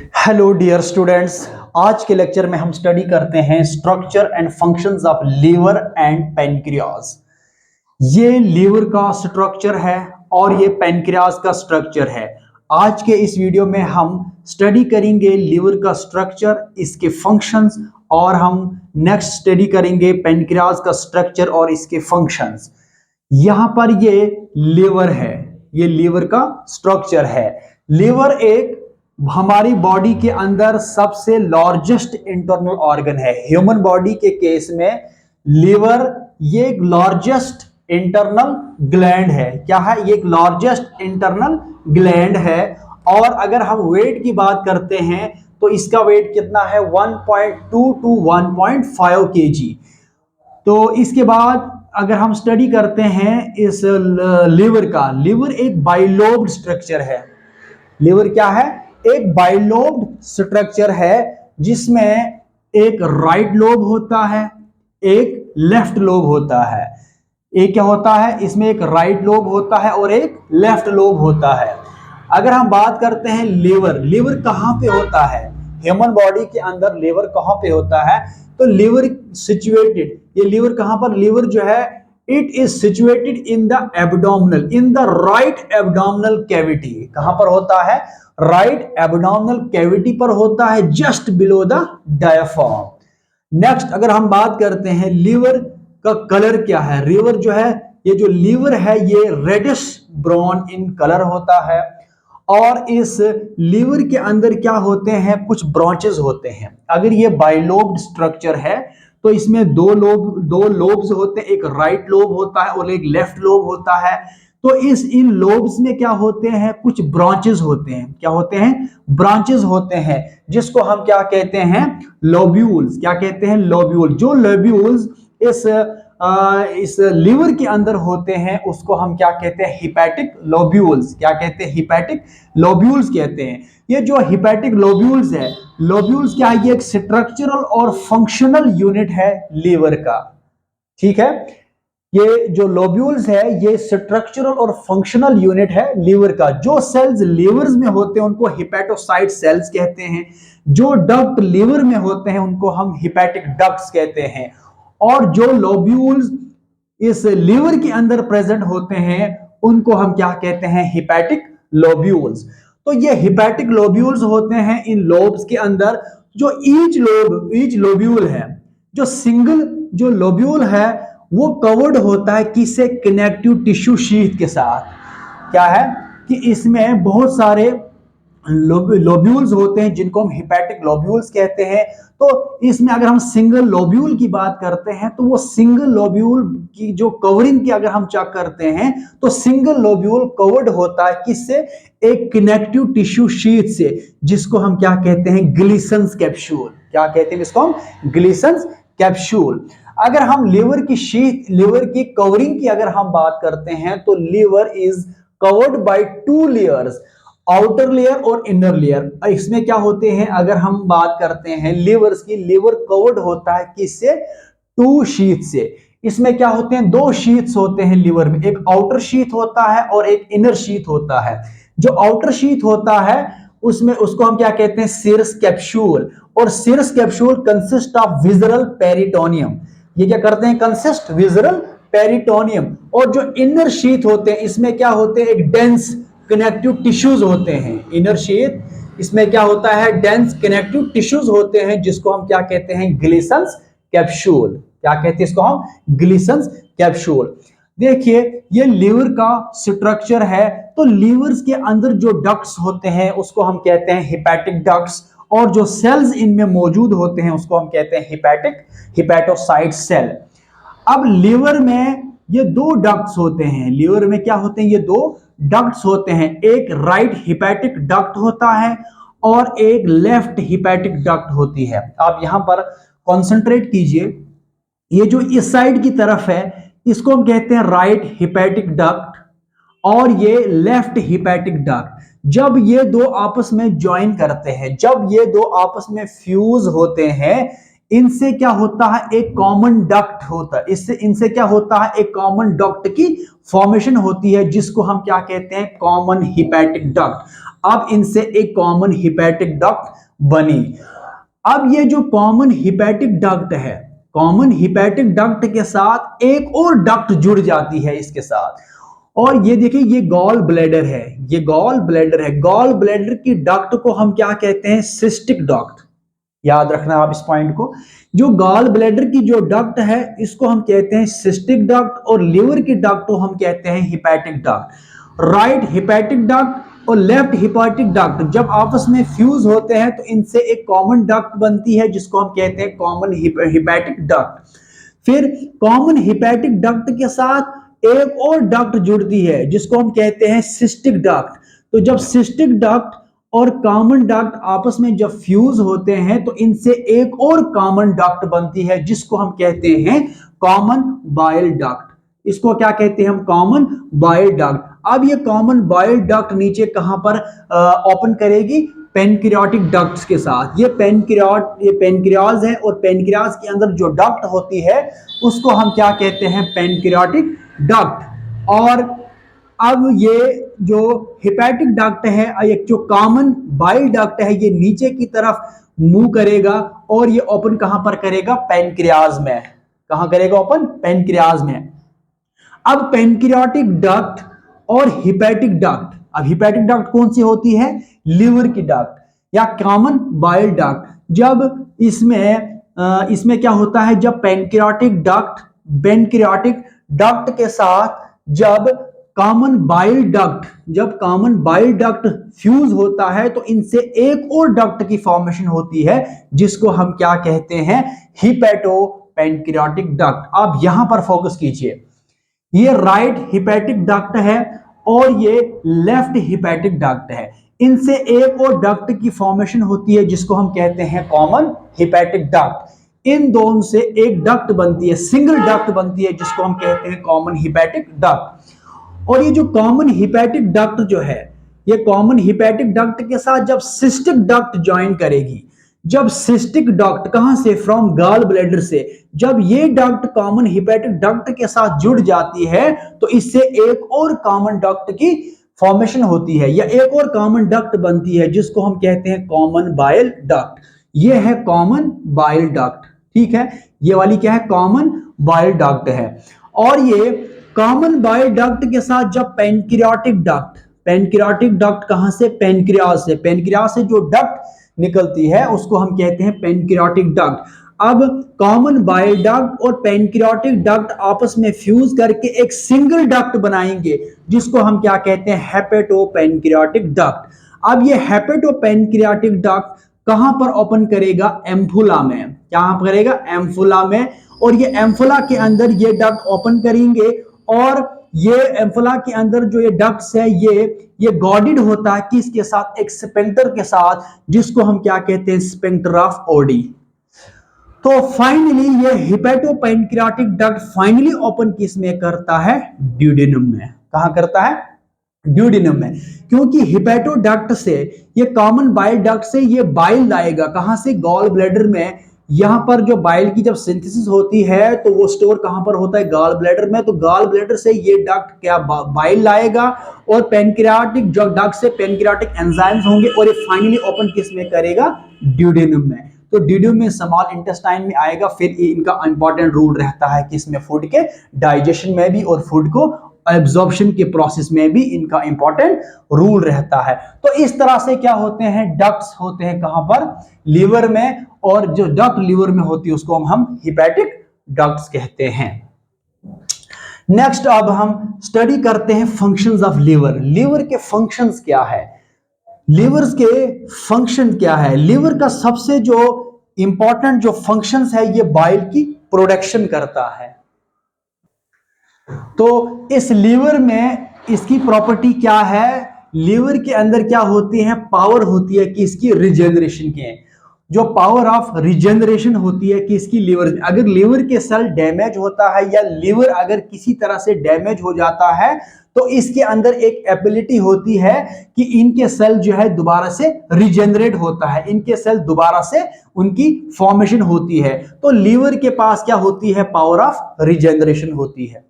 Hello dear students. आज के lecture में हम स्टडी करते हैं structure and functions of liver and pancreas. ये लीवर का स्ट्रक्चर है और ये पैनक्रियाज का स्ट्रक्चर है। आज के इस वीडियो में हम स्टडी करेंगे लीवर का स्ट्रक्चर, इसके फंक्शंस, और हम नेक्स्ट स्टडी करेंगे पैनक्रियाज का स्ट्रक्चर और इसके फंक्शंस। यहाँ पर ये लीवर है, ये लीवर का स्ट्रक्चर है। लीवर एक हमारी बॉडी के अंदर सबसे लार्जेस्ट इंटरनल ऑर्गन है। ह्यूमन बॉडी के केस में लीवर ये एक लार्जेस्ट इंटरनल ग्लैंड है। क्या है? ये एक लार्जेस्ट इंटरनल ग्लैंड है। और अगर हम वेट की बात करते हैं तो इसका वेट कितना है? 1.2 टू 1.5 kg। तो इसके बाद अगर हम स्टडी करते हैं इस लीवर का, लीवर एक बाइलोब्ड स्ट्रक्चर है। लीवर क्या है? एक बाइलोब्ड स्ट्रक्चर है जिसमें एक राइट लोब होता है, एक लेफ्ट लोब होता है। एक क्या होता है? इसमें एक राइट लोब होता है और एक लेफ्ट लोब होता है। अगर हम बात करते हैं लीवर, लीवर कहाँ पे होता है? ह्यूमन बॉडी के अंदर लीवर कहाँ पे होता है? तो लीवर सिचुएटेड, ये लीवर कहाँ पर? लीवर जो है it is situated in the abdominal, in the right abdominal cavity. कहां पर होता है? राइट एब्डोमिनल कैविटी पर होता है, just below the diaphragm. Next अगर हम बात करते हैं लीवर का कलर क्या है? लीवर जो है, ये जो लीवर है ये रेडिश ब्राउन इन कलर होता है। और इस लीवर के अंदर क्या होते हैं? कुछ ब्रांचेस होते हैं। अगर ये बाइलोब्ड स्ट्रक्चर है तो इसमें दो लोब्स होते हैं, एक राइट लोब होता है और एक लेफ्ट लोब होता है। तो इन लोब्स में क्या होते हैं? कुछ ब्रांचेस होते हैं। क्या होते हैं? ब्रांचेस होते हैं, जिसको हम क्या कहते हैं? लोब्यूल्स। क्या कहते हैं? लोब्यूल। जो लोब्यूल्स इस लीवर के अंदर होते हैं उसको हम क्या कहते हैं? Hepatic lobules. क्या कहते हैं? हिपैटिक लोब्यूल्स कहते हैं। ये जो हिपैटिक लोब्यूल्स है, लोब्यूल्स क्या है? ये एक स्ट्रक्चरल और फंक्शनल यूनिट है लीवर का। ठीक है, ये जो लोब्यूल्स है ये स्ट्रक्चरल और फंक्शनल यूनिट है लीवर का। जो सेल्स लीवर्स में होते हैं उनको हिपैटोसाइट सेल्स कहते हैं। जो डक्ट लीवर में होते हैं उनको हम हिपैटिक डक्ट्स कहते हैं। और जो लोब्यूल्स इस लीवर के अंदर प्रेजेंट होते हैं उनको हम क्या कहते हैं? Hepatic lobules. तो ये हिपैटिक लोब्यूल्स होते हैं इन लोब्स के अंदर। जो ईच लोब्यूल है, जो सिंगल जो लोब्यूल है वो कवर्ड होता है किससे? कनेक्टिव टिश्यू शीथ के साथ। क्या है कि इसमें बहुत सारे लोब्यूल्स होते हैं जिनको हम हिपैटिक लोब्यूल्स कहते हैं। तो इसमें अगर हम सिंगल लोब्यूल की बात करते हैं तो वो सिंगल लोब्यूल की जो कवरिंग की अगर हम चेक करते हैं तो सिंगल लोब्यूल कवर्ड होता है किससे? एक कनेक्टिव टिश्यू शीथ से, जिसको हम क्या कहते हैं? Glisson's capsule. क्या कहते हैं इसको हम? Glisson's capsule. अगर हम लिवर की शीथ, लिवर की कवरिंग की अगर हम बात करते हैं तो liver is covered by 2 layers, outer layer और इनर लेयर। इसमें क्या होते हैं? अगर हम बात करते हैं लिवर्स की, लिवर कवर्ड होता है किससे? 2 शीथ से। इसमें क्या होते हैं? 2 शीथ्स होते हैं लिवर में, एक आउटर शीथ होता है और एक इनर शीथ होता है। जो आउटर शीथ होता है उसमें उसको हम क्या कहते हैं? Serous capsule. और serous capsule consist of visceral peritoneum. ये क्या करते हैं? Consist visceral peritoneum. और जो इनर शीथ होते हैं इसमें क्या होते हैं? एक डेंस कनेक्टिव टिश्यूज होते हैं। इनर शीथ इसमें क्या होता है? डेंस कनेक्टिव टिश्यूज होते हैं, जिसको हम क्या कहते हैं? Glisson's capsule. क्या कहते हैं इसको हम? Glisson's capsule. देखिए ये लीवर का स्ट्रक्चर है। तो लीवर्स के अंदर जो डक्ट्स होते हैं उसको हम कहते हैं हिपैटिक डक्ट्स। और जो सेल्स इनमें मौजूद होते हैं उसको हम कहते हैं हिपैटोसाइट सेल। अब लीवर में ये 2 डक्ट्स होते हैं। लीवर में क्या होते हैं? ये 2 डक्ट्स होते हैं। एक राइट हिपैटिक डक्ट होता है और एक लेफ्ट हिपैटिक डक्ट होती है। आप यहां पर कंसंट्रेट कीजिए। ये जो इस साइड की तरफ है इसको हम कहते हैं राइट हिपैटिक डक्ट और ये लेफ्ट हिपैटिक डक्ट। जब ये 2 आपस में ज्वाइन करते हैं, जब ये 2 आपस में फ्यूज होते हैं, इनसे क्या होता है? एक कॉमन डक्ट होता है। इनसे क्या होता है? एक कॉमन डक्ट की फॉर्मेशन होती है, जिसको हम क्या कहते हैं? Common hepatic duct. अब इनसे एक कॉमन हिपैटिक डक्ट बनी। अब ये जो कॉमन हिपैटिक डक्ट है, कॉमन हिपैटिक डक्ट के साथ एक और डक्ट जुड़ जाती है इसके साथ, और ये देखिए ये गॉल ब्लैडर है, ये गॉल ब्लैडर है। गॉल ब्लैडर की डक्ट को हम क्या कहते हैं? Cystic duct. याद रखना आप इस पॉइंट को। जो गॉल ब्लैडर की जो डक्ट है इसको हम कहते हैं सिस्टिक डक्ट, और लिवर की डक्ट को हम कहते हैं hepatic duct. Right hepatic duct और लेफ्ट हिपैटिक डक्ट जब आपस में फ्यूज होते हैं तो इनसे एक कॉमन डक्ट बनती है जिसको हम कहते हैं कॉमन हिपैटिक डक्ट। फिर कॉमन हिपैटिक डक्ट के साथ एक और डक्ट जुड़ती है जिसको हम कहते हैं सिस्टिक डक्ट। तो जब सिस्टिक डक्ट और कॉमन डक्ट आपस में जब फ्यूज होते हैं तो इनसे एक और कॉमन डक्ट बनती है जिसको हम कहते हैं कॉमन बाइल डक्ट। इसको क्या कहते हैं हम? Common bile duct. अब ये कॉमन बाइल डक्ट नीचे कहां पर ओपन करेगी? पेनक्रियाटिक डक्ट्स के साथ। ये पेनक्रियाज है, और पेनक्रियाज के अंदर जो डक्ट होती है उसको हम क्या कहते हैं? Pancreatic duct. और अब ये जो हिपैटिक डक्ट है, एक जो कॉमन बाइल डक्ट है, ये नीचे की तरफ मूव करेगा और ये ओपन कहां पर करेगा? पेनक्रियाज में। कहां करेगा ओपन? पेनक्रियाज में। अब पेनक्रियाटिक डक्ट और हिपैटिक डक्ट, अब हिपैटिक डक्ट कौन सी होती है? लिवर की डक्ट या कॉमन बाइल डक्ट। जब इसमें क्या होता है? जब पेनक्रियाटिक डक्ट के साथ जब कॉमन बाइल डक्ट फ्यूज होता है तो इनसे एक और डक्ट की फॉर्मेशन होती है जिसको हम क्या कहते हैं? Hepato pancreatic duct. आप यहां पर फोकस कीजिए, ये राइट हिपैटिक डक्ट है और ये लेफ्ट हिपैटिक डक्ट है। इनसे एक और डक्ट की फॉर्मेशन होती है जिसको हम कहते हैं कॉमन हिपैटिक डक्ट। इन दोनों से एक डक्ट बनती है, सिंगल डक्ट बनती है जिसको हम कहते हैं कॉमन हिपैटिक डक्ट। और ये जो कॉमन हिपैटिक डक्ट जो है, ये कॉमन हिपैटिक डक्ट के साथ जब सिस्टिक डक्ट ज्वाइन करेगी, जब सिस्टिक डक्ट कहां से? फ्रॉम गॉल ब्लैडर से। जब ये डक्ट कॉमन हिपैटिक डक्ट के साथ जुड़ जाती है तो इससे एक और कॉमन डक्ट की फॉर्मेशन होती है या एक और कॉमन डक्ट बनती है जिसको हम कहते हैं कॉमन बाइल डक्ट। ये है कॉमन बाइल डक्ट, ठीक है। ये वाली क्या है? कॉमन बाइल डक्ट है। और ये कॉमन बाइल डक्ट के साथ जब पेनक्रियाटिक डक्ट कहां से? पेनक्रियाज से। पेनक्रियाज से जो डक्ट निकलती है उसको हम कहते हैं पेनक्रियाटिक डक्ट। अब कॉमन बाइल डक्ट और पेनक्रियाटिक डक्ट आपस में फ्यूज करके एक सिंगल डक्ट बनाएंगे जिसको हम क्या कहते हैं? Hepato pancreatic duct. अब ये हेपेटो पेनक्रियाटिक डक्ट कहां पर ओपन करेगा? एम्फुला में। कहां पर करेगा? एम्फुला में। और ये एम्फुला के अंदर ये डक्ट ओपन करेंगे और ये एम्फुला के अंदर जो ये डक्ट्स है ये गॉर्डेड होता है किसके साथ? एक स्फिंक्टर के साथ जिसको हम क्या कहते हैं? Sphincter of OD. तो फाइनली ये हिपैटोपेनक्रियाटिक डक्ट फाइनली ओपन किस में करता है? ड्यूडेनम में। कहां करता है? ड्यूडेनम में। क्योंकि हिपैटोडक्ट से, ये कॉमन बाइल डक्ट से ये बाइल लाएगा कहां से? गॉल ब्लैडर में। यहां पर जो बाइल की जब सिंथेसिस होती है तो वो स्टोर कहां पर होता है? गॉल ब्लैडर में। तो गॉल ब्लैडर से ये डक्ट क्या बाइल लाएगा और पेनक्रियाटिक जो डक्ट से पेनक्रियाटिक एंजाइम्स होंगे और ये फाइनली ओपन किस में करेगा? ड्यूडेनम में। तो ड्यूडेनम में स्मॉल इंटेस्टाइन में आएगा। फिर इनका इंपॉर्टेंट रोल रहता है किसमें? फूड के डाइजेशन में भी और फूड को एब्जॉर्प्शन के प्रोसेस में भी इनका इंपॉर्टेंट रूल रहता है। तो इस तरह से क्या होते हैं? डक्ट्स होते हैं कहां पर? लीवर में। और जो डक्ट लीवर में होती है उसको हम हिपैटिक डक्ट्स कहते हैं। नेक्स्ट अब हम स्टडी करते हैं फंक्शंस ऑफ लीवर। लीवर के फंक्शंस क्या है? लीवर के फंक्शन क्या है? लीवर का सबसे जो इंपॉर्टेंट जो फंक्शंस है ये बाइल की प्रोडक्शन करता है। तो इस लीवर में इसकी प्रॉपर्टी क्या है? लीवर के अंदर क्या होती है? पावर होती है कि इसकी रिजेनरेशन की, जो पावर ऑफ रिजेनरेशन होती है कि इसकी लीवर, अगर लीवर के सेल डैमेज होता है या लीवर अगर किसी तरह से डैमेज हो जाता है तो इसके अंदर एक एबिलिटी होती है कि इनके सेल जो है दोबारा से रिजेनरेट होता है, इनके सेल दोबारा से उनकी फॉर्मेशन होती है। तो लीवर के पास क्या होती है? पावर ऑफ रिजेनरेशन होती है।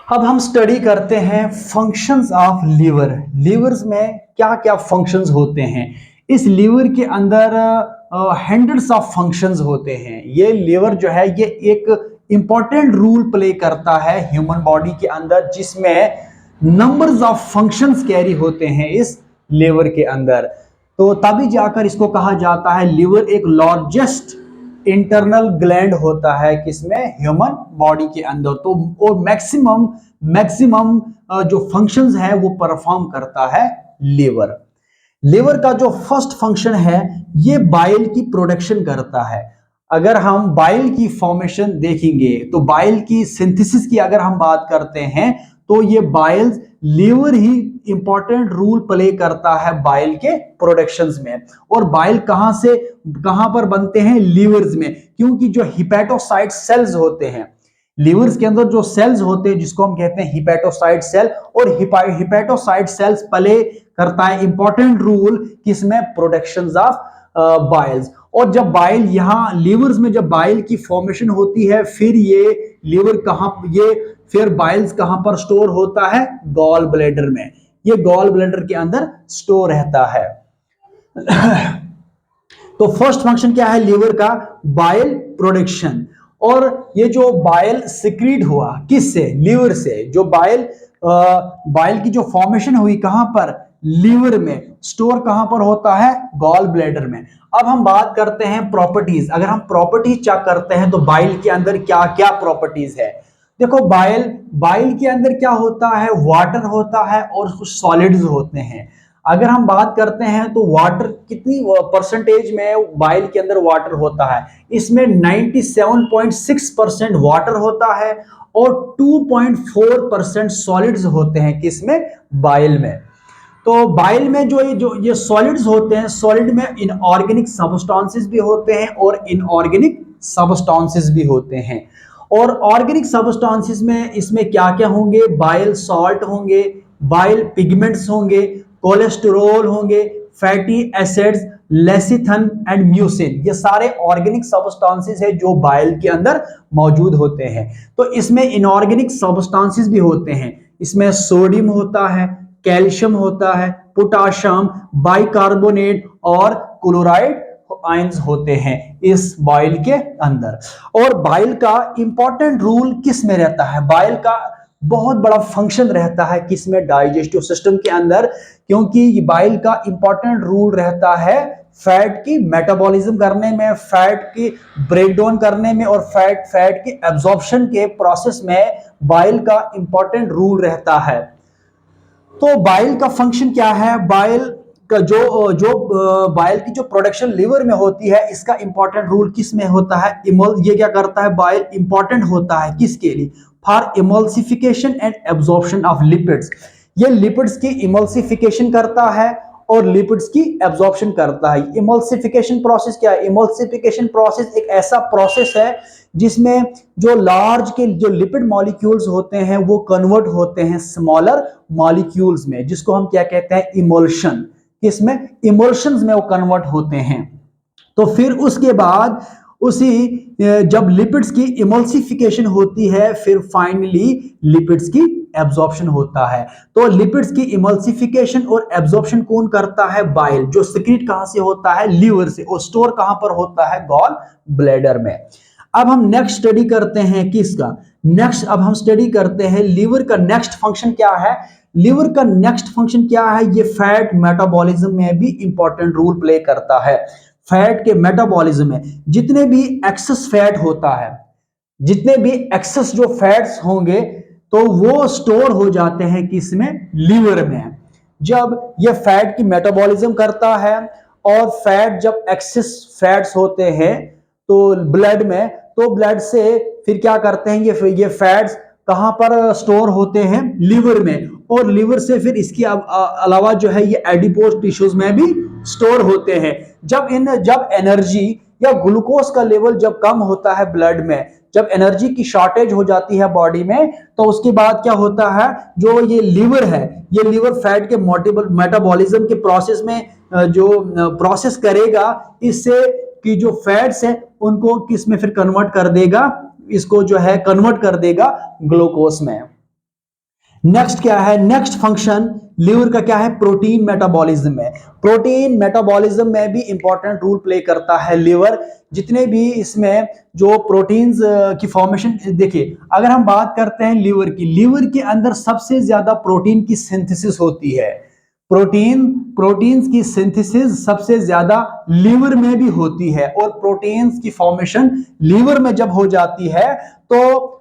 अब हम स्टडी करते हैं फंक्शंस ऑफ लीवर। लीवर्स में क्या क्या फंक्शंस होते हैं। इस लीवर के अंदर हंड्रेड्स ऑफ फंक्शंस होते हैं। ये लीवर जो है ये एक इंपॉर्टेंट रूल प्ले करता है ह्यूमन बॉडी के अंदर, जिसमें नंबर्स ऑफ फंक्शंस कैरी होते हैं इस लीवर के अंदर। तो तभी जाकर इसको कहा जाता है लीवर एक लार्जेस्ट इंटरनल ग्लैंड होता है किसमें, ह्यूमन बॉडी के अंदर। तो और मैक्सिमम मैक्सिमम जो फंक्शंस है वो परफॉर्म करता है लीवर। लीवर का जो फर्स्ट फंक्शन है ये बाइल की प्रोडक्शन करता है। अगर हम बाइल की फॉर्मेशन देखेंगे तो बाइल की सिंथेसिस की अगर हम बात करते हैं तो ये बाइल लीवर ही इंपॉर्टेंट रोल प्ले करता है बाइल के प्रोडक्शंस में। और बाइल कहां से कहां पर बनते हैं, लीवर्स में, क्योंकि जो हिपैटोसाइट सेल्स होते हैं लीवर्स के अंदर, जो सेल्स होते हैं जिसको हम कहते हैं हिपैटोसाइट सेल, और हिपैटोसाइट सेल्स प्ले करता है इंपॉर्टेंट रोल किसमें, प्रोडक्शंस ऑफ बाइल्स। और जब बाइल यहाँ लीवर्स में जब बाइल की फॉर्मेशन होती है फिर ये लीवर कहां, ये फिर बाइल्स कहां पर स्टोर होता है, गॉल ब्लैडर में। ये गॉल ब्लैडर के अंदर स्टोर रहता है। तो फर्स्ट फंक्शन क्या है लीवर का, बाइल प्रोडक्शन। और ये जो बाइल सिक्रीट हुआ किससे, लीवर से। जो बाइल की जो फॉर्मेशन हुई कहां पर, लीवर में, स्टोर कहां पर होता है, गॉल ब्लैडर में। अब हम बात करते हैं प्रॉपर्टीज। अगर हम प्रॉपर्टीज चेक करते हैं तो बाइल के अंदर क्या क्या प्रॉपर्टीज है। देखो बाइल के अंदर क्या होता है, वाटर होता है और कुछ सॉलिड्स होते हैं। अगर हम बात करते हैं तो वाटर कितनी परसेंटेज में बाइल के अंदर वाटर होता है, इसमें 97.6% वाटर होता है और 2.4% सॉलिड्स होते हैं किसमें, बाइल में। तो बाइल में जो ये सॉलिड्स होते हैं, सॉलिड में इनऑर्गेनिक सब्सटेंसेस भी होते हैं और इनऑर्गेनिक सब्सटेंसेस भी होते हैं। और ऑर्गेनिक सब्सटेंसेस में इसमें क्या क्या होंगे, बाइल सॉल्ट होंगे, बाइल पिगमेंट्स होंगे, कोलेस्टेरॉल होंगे, फैटी एसिड्स, लेसिथन एंड म्यूसिन। ये सारे ऑर्गेनिक सब्सटेंसेस है जो बाइल के अंदर मौजूद होते हैं। तो इसमें इनऑर्गेनिक सब्सटेंसेस भी होते हैं। इसमें सोडियम होता है, कैल्शियम होता है, पोटाशियम, बाइकार्बोनेट और क्लोराइड आयंस होते हैं इस बाइल के अंदर। और बाइल का इंपॉर्टेंट रोल किस में रहता है, बाइल का बहुत बड़ा फंक्शन रहता है किसमें, डाइजेस्टिव सिस्टम के अंदर। क्योंकि बाइल का इंपॉर्टेंट रोल रहता है फैट की मेटाबॉलिज्म करने में, फैट की ब्रेकडाउन करने में और फैट की एब्जॉर्प्शन के प्रोसेस में बाइल का इंपॉर्टेंट रोल रहता है। तो बाइल का फंक्शन क्या है, बाइल का बाइल की जो प्रोडक्शन लिवर में होती है इसका इंपॉर्टेंट रोल किस में होता है, ये क्या करता है, बाइल इंपॉर्टेंट होता है किसके लिए, for emulsification and absorption of lipids. ये लिपिड्स की इमल्सिफिकेशन करता है और लिपिड्स की एब्जॉर्प्शन करता है। इमल्सिफिकेशन प्रोसेस क्या है, इमल्सिफिकेशन प्रोसेस एक ऐसा प्रोसेस है जिसमें जो लार्ज के जो लिपिड मॉलिक्यूल्स होते हैं वो कन्वर्ट होते हैं स्मॉलर मॉलिक्यूल्स में, जिसको हम क्या कहते हैं, इमल्शन। किसमें, इमल्शंस में वो कन्वर्ट होते हैं। तो फिर उसके बाद उसी जब लिपिड्स की इमल्सिफिकेशन होती है फिर फाइनली लिपिड्स की एब्जॉर्प्शन होता है। तो लिपिड्स की इमल्सिफिकेशन और एब्जॉर्प्शन कौन करता है, बाइल, जो सिक्रीट कहां से होता है, लीवर से, और स्टोर कहां पर होता है, गॉल ब्लैडर में। अब हम नेक्स्ट स्टडी करते हैं किसका, नेक्स्ट अब हम स्टडी करते हैं लीवर का नेक्स्ट फंक्शन क्या है। लीवर का नेक्स्ट फंक्शन क्या है, ये फैट मेटाबॉलिज्म में भी इंपॉर्टेंट रोल प्ले करता है। फैट के मेटाबॉलिज्म में जितने भी एक्सेस फैट होता है, जितने भी एक्सेस जो फैट्स होंगे तो वो स्टोर हो जाते हैं किसमें, लीवर में। जब ये फैट की मेटाबॉलिज्म करता है और फैट जब एक्सेस फैट्स होते हैं तो ब्लड में, तो ब्लड से फिर क्या करते हैं, ये फैट्स कहां पर स्टोर होते हैं, लिवर में। और लिवर से फिर इसके अलावा जो है ये एडिपोज टिश्यूज में भी स्टोर होते हैं। जब एनर्जी या ग्लूकोज का लेवल जब कम होता है ब्लड में, जब एनर्जी की शॉर्टेज हो जाती है बॉडी में, तो उसके बाद क्या होता है, जो ये लीवर है, ये लीवर फैट के मेटाबॉलिज्म के प्रोसेस में जो प्रोसेस करेगा, इससे कि जो फैट्स है उनको किस में फिर कन्वर्ट कर देगा, इसको जो है कन्वर्ट कर देगा ग्लूकोज में। नेक्स्ट क्या है, नेक्स्ट फंक्शन लीवर का क्या है, प्रोटीन मेटाबॉलिज्म में। प्रोटीन मेटाबॉलिज्म में भी इंपॉर्टेंट रोल प्ले करता है लीवर। जितने भी इसमें जो प्रोटीन्स की फॉर्मेशन, देखिए अगर हम बात करते हैं लीवर की, लीवर के अंदर सबसे ज्यादा प्रोटीन की सिंथेसिस होती है। प्रोटीन्स की सिंथेसिस सबसे ज्यादा लीवर में भी होती है, और प्रोटीन्स की फॉर्मेशन लीवर में जब हो जाती है तो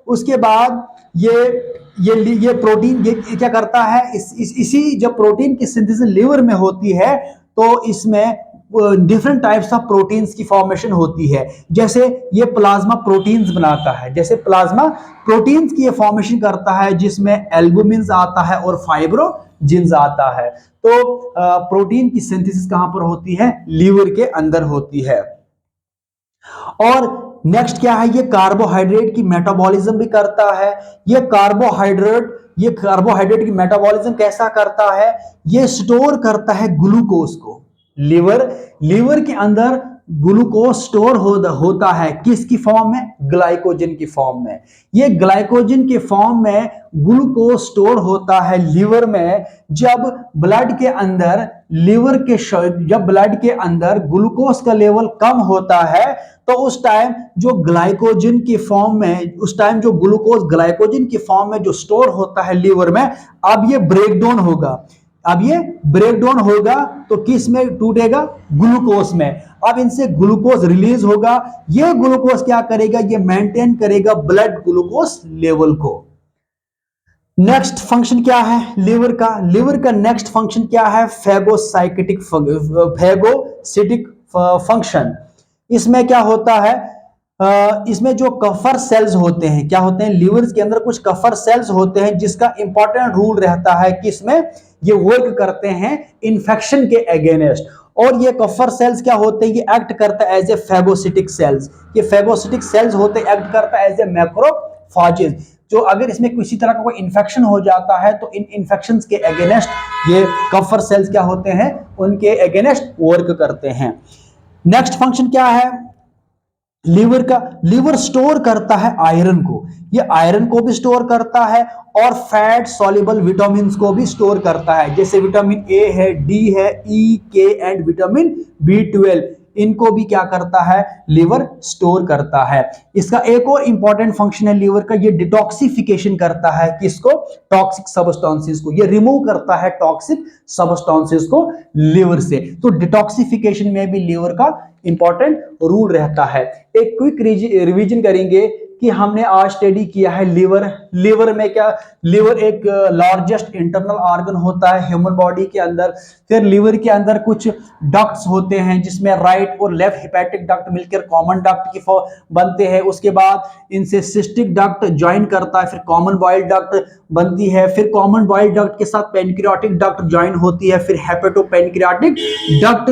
उसके बाद ये प्रोटीन ये क्या करता है, इसी जब प्रोटीन की सिंथेसिस लीवर में होती है तो इसमें डिफरेंट टाइप्स ऑफ प्रोटीन्स की फॉर्मेशन होती है। जैसे ये प्लाज्मा प्रोटीन्स बनाता है, जैसे प्लाज्मा प्रोटीन्स की ये फॉर्मेशन करता है, जिसमें एल्बुमिन आता है और फाइब्रोजिन्स आता है। तो प्रोटीन की सिंथेसिस कहां पर होती है, लीवर के अंदर होती है। और नेक्स्ट क्या है, ये कार्बोहाइड्रेट की मेटाबॉलिज्म भी करता है। ये कार्बोहाइड्रेट की मेटाबॉलिज्म कैसा करता है, ये स्टोर करता है ग्लूकोज को। लीवर के अंदर ग्लूकोज स्टोर होता है किसकी फॉर्म में, ग्लाइकोजन की फॉर्म में। ये ग्लाइकोजन के फॉर्म में ग्लूकोज स्टोर होता है लीवर में। जब ब्लड के अंदर ग्लूकोज का लेवल कम होता है तो उस टाइम जो ग्लूकोज ग्लाइकोजन की फॉर्म में जो स्टोर होता है लीवर में, अब ये ब्रेकडाउन होगा तो किस में टूटेगा, ग्लूकोज में। अब इनसे ग्लूकोज रिलीज होगा, ये ग्लूकोज क्या करेगा, ये मेंटेन करेगा ब्लड ग्लूकोज लेवल को। नेक्स्ट फंक्शन क्या है लीवर का नेक्स्ट फंक्शन क्या है, फैगोसाइटिक फंक्शन। इसमें क्या होता है, इसमें जो कफर सेल्स होते हैं, क्या होते हैं, लीवर के अंदर कुछ कफर सेल्स होते हैं जिसका इंपॉर्टेंट रूल रहता है कि इसमें ये वर्क करते हैं इन्फेक्शन के अगेंस्ट। और ये कफर सेल्स क्या होते हैं, ये एक्ट करता है एज ए फैगोसिटिक सेल्स। ये फैगोसिटिक सेल्स होते हैं, एक्ट करता है एज ए मैक्रोफाजेज। जो अगर इसमें किसी तरह का कोई इन्फेक्शन हो जाता है तो इन इन्फेक्शन के अगेंस्ट ये कफर सेल्स क्या होते हैं, उनके अगेंस्ट वर्क करते हैं। नेक्स्ट फंक्शन क्या है लीवर स्टोर करता है आयरन को। ये आयरन को भी स्टोर करता है और फैट सॉल्युबल विटामिन को भी स्टोर करता है, जैसे विटामिन ए है, डी है, ई, के एंड विटामिन B12। इनको भी क्या करता है, लीवर स्टोर करता है। इसका एक और इंपॉर्टेंट फंक्शन है लीवर का, ये डिटॉक्सिफिकेशन करता है किसको, टॉक्सिक सब्सटेंसेस को। ये रिमूव करता है टॉक्सिक सब्सटेंसेस को लीवर से। तो डिटॉक्सिफिकेशन में भी लीवर का इंपॉर्टेंट रूल रहता है। एक क्विक रिवीजन करेंगे कि हमने आज स्टडी किया है लीवर में क्या, लीवर एक लार्जेस्ट इंटरनल ऑर्गन होता है ह्यूमन बॉडी के अंदर। फिर लीवर के अंदर कुछ डक्ट्स होते हैं जिसमें राइट और लेफ्ट हेपेटिक डक्ट मिलकर कॉमन डक्ट की बनते हैं। उसके बाद इनसे सिस्टिक डक्ट ज्वाइन करता है, फिर कॉमन बॉइल डक्ट बनती है। फिर कॉमन बॉइल डक्ट के साथ पेनक्रियाटिक डक्ट ज्वाइन होती है, फिर हेपेटोपेनक्रियाटिक डक्ट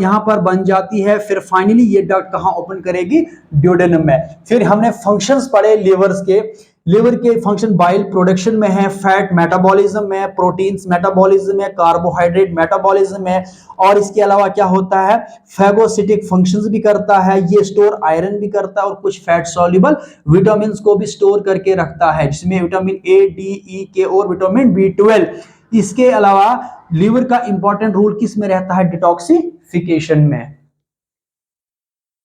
यहां पर बन जाती है। फिर फाइनली ये डक्ट कहां ओपन करेगी, ड्यूडेनम में। फिर हमने फंक्शंस पढ़े लीवर के फंक्शन बाइल प्रोडक्शन में है, फैट मेटाबॉलिज्म में, प्रोटीन्स मेटाबॉलिज्म में, कार्बोहाइड्रेट मेटाबॉलिज्म में। और इसके अलावा क्या होता है, फैगोसिटिक फंक्शंस भी करता है, ये स्टोर आयरन भी करता है और कुछ फैट सॉल्युबल विटामिन को भी स्टोर करके रखता है, जिसमें विटामिन ए, डी, ई, के और विटामिन B12। इसके अलावा लीवर का इंपॉर्टेंट रोल किस में रहता है, डिटॉक्सिफिकेशन में।